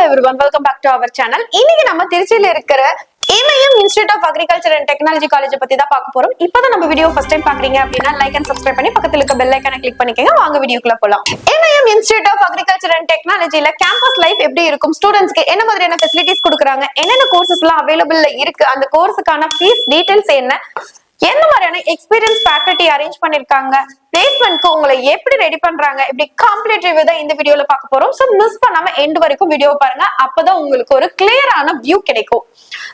Hello everyone, welcome back to our channel. இன்னைக்கு நம்ம திருச்சியில இருக்கிற MIM Institute of Agriculture and Technology College பத்தி தான் பார்க்க போறோம். இப்போதான் நம்ம வீடியோ ஃபர்ஸ்ட் டைம் பாக்குறீங்க அப்படின்னா லைக் அண்ட் சப்ஸ்கிரைப் பண்ணி பக்கத்துல இருக்க பெல் ஐகானை கிளிக் பண்ணிக்கங்க. வாங்க வீடியோக்குள்ள போலாம். MIM Institute of Agriculture and Technologyல கேம்பஸ் லைஃப் எப்படி இருக்கும், ஸ்டூடெண்ட்ஸ்க்கு என்ன மாதிரியான ஃபெசிலிட்டிஸ் கொடுக்குறாங்க, என்னென்ன கோர்சஸ் எல்லாம் அவைலபிள்ல இருக்கு, அந்த கோர்ஸுக்கான ஃபீஸ் டீடைல்ஸ் என்ன மாதிரியான எக்ஸ்பீரியன்ஸ் ஃபேக்கல்டி அரேஞ்ச் பண்ணிருக்காங்க, பிளேஸ்மென்ட்க்கு உங்களை எப்படி ரெடி பண்றாங்க, இப்படி கம்ப்ளீட் ரிவ்யூ தான் இந்த வீடியோல பார்க்க போறோம். சோ மிஸ் பண்ணாம எண்ட் வரைக்கும் வீடியோ பாருங்க, அப்பதான் உங்களுக்கு ஒரு கிளியரான வியூ கிடைக்கும்.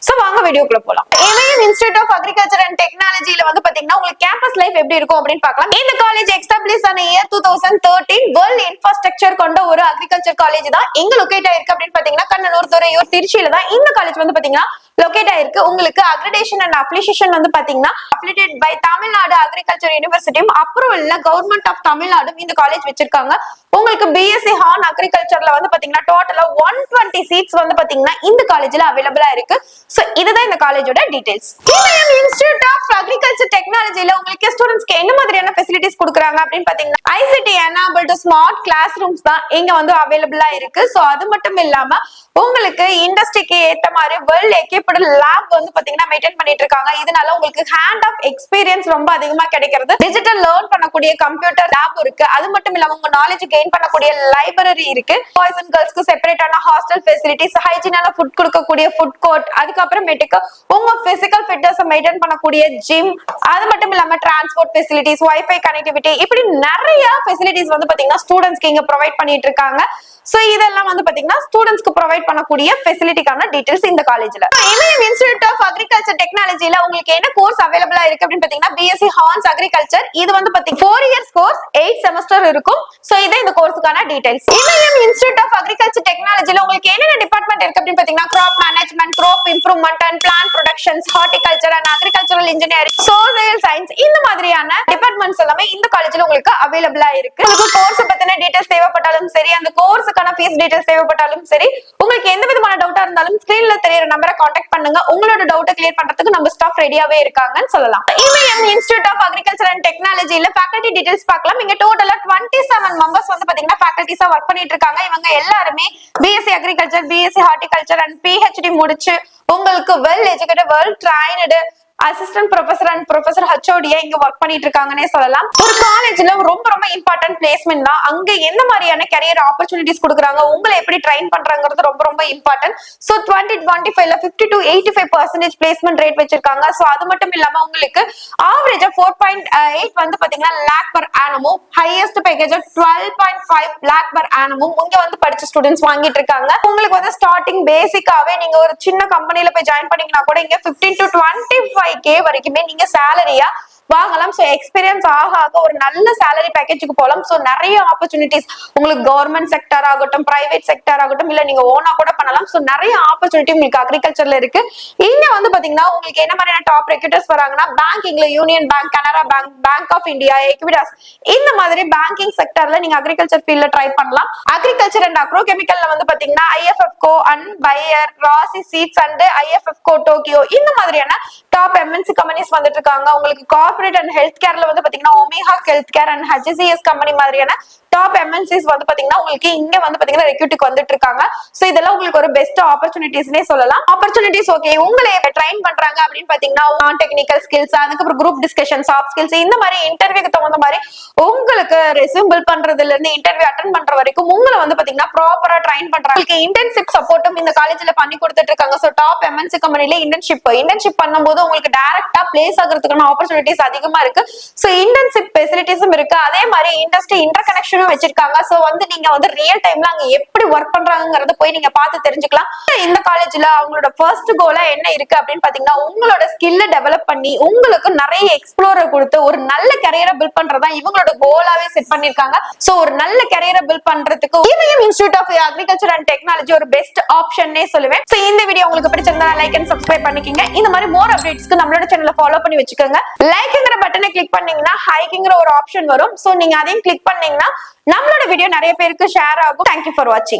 சோ வாங்க வீடியோக்குள்ள போலாம். MIM Institute of Agriculture and Technologyல வந்து பாத்தீங்கன்னா உங்களுக்கு கேம்பஸ் லைஃப் எப்படி இருக்கும் அப்படின்னு பார்க்கலாம். இந்த காலேஜ் எஸ்டாப்ளிஷ் ஆன இயர் 2013 வேர்ல்ட் இன்ஃப்ராஸ்ட்ரக்சர் கொண்ட ஒரு அக்ரிகல்ச்சர் காலேஜ் தான். எங்க லொகேட் ஆயிருக்கு அப்படின்னு பாத்தீங்கன்னா கண்ணனூர், துறையூர், திருச்சியில தான் இந்த காலேஜ் வந்து பாத்தீங்கன்னா லொகேட் ஆயிருக்கு. உங்களுக்கு அக்ரிடேஷன் அண்ட் அப்ளிகேஷன் வந்து பாத்தீங்கன்னா அப்ளிகேட் by Tamil Nadu agriculture யூனிவர்சிட்டியும் அப்ரூவல்ல government of தமிழ்நாடும் இந்த காலேஜ் வச்சிருக்காங்க. உங்களுக்கு பிஎஸ்சி ஹார்ன் அக்ரிகல்ச்சர்ல வந்து பாத்தீங்கன்னா டோட்டலா 120 சீட்ஸ் வந்து பாத்தீங்கன்னா இந்த காலேஜ்ல அவைலபிளா இருக்கு. சோ இதுதான் இந்த காலேஜோட details. MIM Institute of Agriculture Technologyல உங்களுக்கு ஸ்டூடெண்ட்ஸ்க்கு என்ன மாதிரியான ஃபெசிலிட்டிஸ் கொடுக்குறாங்க அப்படின்னு பாத்தீங்கன்னா ICT enabled smart classrooms தான் இங்க வந்து அவைலபிளா இருக்கு. சோ அது மட்டும் இல்லாம உங்களுக்கு இண்டஸ்ட்ரிக்கு ஏத்த மாதிரி வெல் எக்யூப்டு லேப் வந்து பாத்தீங்கன்னா மெயின்டைன் பண்ணிட்டு இருக்காங்க. இதனால உங்களுக்கு ஹேண்ட் ஆஃப் எக்ஸ்பீரியன்ஸ் ரொம்ப அதிகமா கிடைக்கிறது. டிஜிட்டல் லேர்ன் பண்ணக்கூடிய கம்ப்யூட்டர் லேப் இருக்கு. அது மட்டும் இல்லாம உங்க நாலேஜ் கெயின் பண்ணக்கூடிய லைப்ரரி இருக்கு. பாய்ஸ் அண்ட் கேர்ள்ஸ்க்கு செப்பரேட்டான ஹாஸ்டல் ஃபெசிலிட்டிஸ், ஹைஜீனான ஃபுட் கொடுக்கக்கூடிய ஃபுட் கோர்ட், அதுக்கப்புறமேட்டுக்கு உங்க பிசிக்கல் ஃபிட்னஸ் மெயின்டைன் பண்ணக்கூடிய ஜிம், அது மட்டும் இல்லாம டிரான்ஸ்போர்ட் ஃபெசிலிட்டிஸ், வைஃபை கனெக்டிவிட்டி, இப்படி நிறைய ஃபெசிலிட்டிஸ் வந்து பாத்தீங்கன்னா ஸ்டூடெண்ட்ஸ்க்கு இங்க ப்ரொவைட் பண்ணிட்டு இருக்காங்க. சோ இதெல்லாம் வந்து பாத்தீங்கன்னா ஸ்டூடெண்ட்ஸ்க்கு ப்ரொவைட் பண்ணக்கூடிய ஃபெசிலிட்டிக்கான டீடைல்ஸ் இந்த காலேஜ்ல. MIM Institute of Agriculture Technologyல உங்களுக்கு என்ன கோர்ஸ் அவைலபிளா இருக்கு அப்படின்னு பாத்தீங்கன்னா பிஎஸ்சி ஹார்ன்ஸ் அக்ரிகல்ச்சர். இது வந்து பாத்தீங்கன்னா 4 இயர்ஸ் கோர்ஸ், 8 செமஸ்டர் இருக்கும். சோ இது இந்த கோர்ஸுக்கான details. MIM Institute of Agriculture Technologyல உங்களுக்கு என்னென்ன டிபார்ட்மெண்ட் இருக்கு அப்படின்னு பாத்தீங்கன்னா crop management, crop improvement and plant productions, horticulture and agricultural engineering, social science, இந்த மாதிரியான டிபார்ட்மெண்ட்ஸ் எல்லாமே இந்த காலேஜ்ல உங்களுக்கு அவைலபிளா இருக்கு. உங்களுக்கு கோர்ஸ் பத்தின டீடைல்ஸ் தேவைப்பட்டாலும் சரி, அந்த கோர்ஸ் ஃபீஸ் டீடைல்ஸ் தேவைப்பட்டாலும் சரி, உங்களுக்கு எந்த விதமான டவுட்டா இருந்தாலும் ஸ்கிரீன்ல தெரியற நம்பரை கான்டாக்ட் பண்ணுங்க. உங்களோட டவுட்டை கிளியர் பண்றதுக்கு நம்ம ஸ்டாஃப் ரெடியாவே இருக்காங்கன்னு சொல்லலாம். MIM Institute of Agriculture and Technologyல ஃபேக்கல்டி டீடைல்ஸ் பார்க்கலாம். இங்க டோட்டலா 27 மெம்பர்ஸ் வந்து பாத்தீங்கன்னா ஃபேக்கல்டிஸா வர்க் பண்ணிட்டு இருக்காங்க. இவங்க எல்லாருமே BSc agriculture, BSc horticulture and PhD முடிச்சு உங்களுக்கு well educated, well trained assistant professor and professor HOD-யா இங்க ஒர்க் பண்ணிட்டு இருக்காங்கன்னே சொல்லலாம். ஒரு காலேஜ்ல ரொம்ப ரொம்ப இம்பார்ட்டன்ட் பிளேஸ்மெண்ட் தான். அங்க என்ன மாதிரியான கரியர் ஆப்பர்ச்சுனிட்டிஸ் கொடுக்குறாங்க, உங்களை எப்படி ட்ரெயின் பண்றாங்கிறது ரொம்ப ரொம்ப இம்பார்ட்டன்ட். சோ 2025ல 50 to 85% பிளேஸ்மெண்ட் ரேட் வச்சிருக்காங்க. சோ அது மட்டும் இல்லாம உங்களுக்கு ஆவரேஜா 4.8 வந்து பாத்தீங்கன்னா லேக் பர் ஆனமும், ஹையஸ்ட் பேக்கேஜ் 12.5 லேக் பர் ஆனமும் இங்க வந்து படிச்ச ஸ்டூடெண்ட்ஸ் வாங்கிட்டு இருக்காங்க. உங்களுக்கு வந்து ஸ்டார்டிங் பேசிக்காவே நீங்க ஒரு சின்ன கம்பெனில போய் ஜாயின் பண்ணீங்கன்னா கூட இங்க 15 to 25K வரைக்குமே நீங்க சேலரியா வாங்கலாம். சோ எக்ஸ்பீரியன்ஸ் ஆக ஒரு நல்ல சேலரி பேக்கேஜுக்கு போகலாம். சோ நிறைய ஆப்பர்ச்சுனிட்டிஸ் உங்களுக்கு கவர்மெண்ட் செக்டர் ஆகட்டும், பிரைவேட் செக்டர் ஆகட்டும், இல்ல நீங்க ஓனா கூட பண்ணலாம். சோ நிறைய ஆப்பர்ச்சுனிட்டி உங்களுக்கு அக்ரிகல்ச்சர்ல இருக்கு. இங்க வந்து பாத்தீங்கன்னா உங்களுக்கு என்ன மாதிரியான டாப் ரெக்ரூட்டர்ஸ் வராங்கன்னா பேங்கிங்ல Union Bank, Canara Bank, Bank of India, Equitas, இந்த மாதிரி பேங்கிங் செக்டர்ல நீங்க அக்ரிகல்ச்சர் ஃபீல்ட்ல ட்ரை பண்ணலாம். அக்ரிகல்ச்சர் அண்ட் அக்ரோ கெமிக்கல்ல வந்து பாத்தீங்கன்னா IFFCO அண்ட் பையர், ராசி சீட்ஸ் அண்ட் IFFCO டோக்கியோ, இந்த மாதிரியான டாப் MNC கம்பெனிஸ் வந்துட்டு இருக்காங்க. உங்களுக்கு கார்ப்பரேட் அண்ட் ஹெல்த் கேர்ல வந்து பாத்தீங்கன்னா omega health care and HCS company மாதிரியான டாப் MNCs வந்து பாத்தீங்கன்னா உங்களுக்கு இங்க வந்து பாத்தீங்கன்னா ரெக்ரூட்டுக்கு வந்துட்டு இருக்காங்க. சோ இதெல்லாம் உங்களுக்கு ஒரு பெஸ்ட் ஆப்பர்ச்சுனிட்டிஸ்னே சொல்லலாம். ஆப்பர்ச்சுனிட்டிஸ் ஓகே, உங்களை ட்ரெயின் பண்றாங்க அப்படின்னு பாத்தீங்கன்னா டெக்னிக்கல் ஸ்கில்ஸ், அதுக்கப்புறம் குரூப் டிஸ்கஷன், சாஃப்ட் ஸ்கில்ஸ், இந்த மாதிரி இன்டர்வியூக்கு தகுந்த மாதிரி உங்களுக்கு ரெஸ்யூம் பில்ட் பண்றதுல இருந்து இன்டர்வியூ அட்டெண்ட் பண்ற வரைக்கும் உங்களை வந்து பாத்தீங்கன்னா ப்ராப்பரா ட்ரெயின் பண்றாங்க. உங்களுக்கு இன்டர்ன்ஷிப் சப்போர்ட்டும் இந்த காலேஜ்ல பண்ணி கொடுத்துட்டு இருக்காங்க. சோ டாப் MNC கம்பெனில இன்டர்ன்ஷிப் பண்ணும்போது உங்களுக்கு டைரக்டா பிளேஸ் ஆகிறதுக்கான ஆப்பர்ச்சுனிட்டிஸ் அதிகமா இருக்கு. சோ இன்டர்ன்ஷிப் ஃபெசிலிட்டிஸும் இருக்கு. அதே மாதிரி இண்டஸ்ட்ரி இன்டர் கனெக்ஷனும் வச்சிருக்காங்க. சோ வந்து நீங்க வந்து ரியல் டைம்ல அங்க எப்படி ஒர்க் பண்றாங்கங்கறத போய் நீங்க பார்த்து தெரிஞ்சுக்கலாம். இந்த காலேஜ்ல அவங்களோட ஃபர்ஸ்ட் கோலா என்ன இருக்கு அப்படின்னு பாத்தீங்கன்னா உங்களோட ஸ்கில்ல டெவலப் பண்ணி உங்களுக்கு நிறைய எக்ஸ்ப்ளோரர் கொடுத்து ஒரு நல்ல கரியரை பில்ட் பண்றதா இவங்களோட கோலாவே செட் பண்ணிருக்காங்க. சோ ஒரு நல்ல கரியரை பில்ட் பண்றதுக்கு MIM Institute of Agriculture and Technology ஒரு பெஸ்ட் ஆப்ஷன்னே சொல்லுவேன். சோ இந்த வீடியோ உங்களுக்கு பிடிச்சிருந்தா லைக் அண்ட் சப்ஸ்கிரைப் பண்ணிக்கங்க. இந்த மாதிரி மோர் அப்டேட்ஸ்க்கு நம்மளோட சேனலை ஃபாலோ பண்ணி வச்சுக்கோங்க. லைக்ங்கிற பட்டனை கிளிக் பண்ணீங்கன்னா ஹைக்கிங்கிற ஒரு ஆப்ஷன் வரும். சோ நீங்க அதையும் கிளிக் பண்ணீங்கன்னா நம்மளோட வீடியோ நிறைய பேருக்கு ஷேர் ஆகும். தேங்க்யூ ஃபார் வாட்சிங்.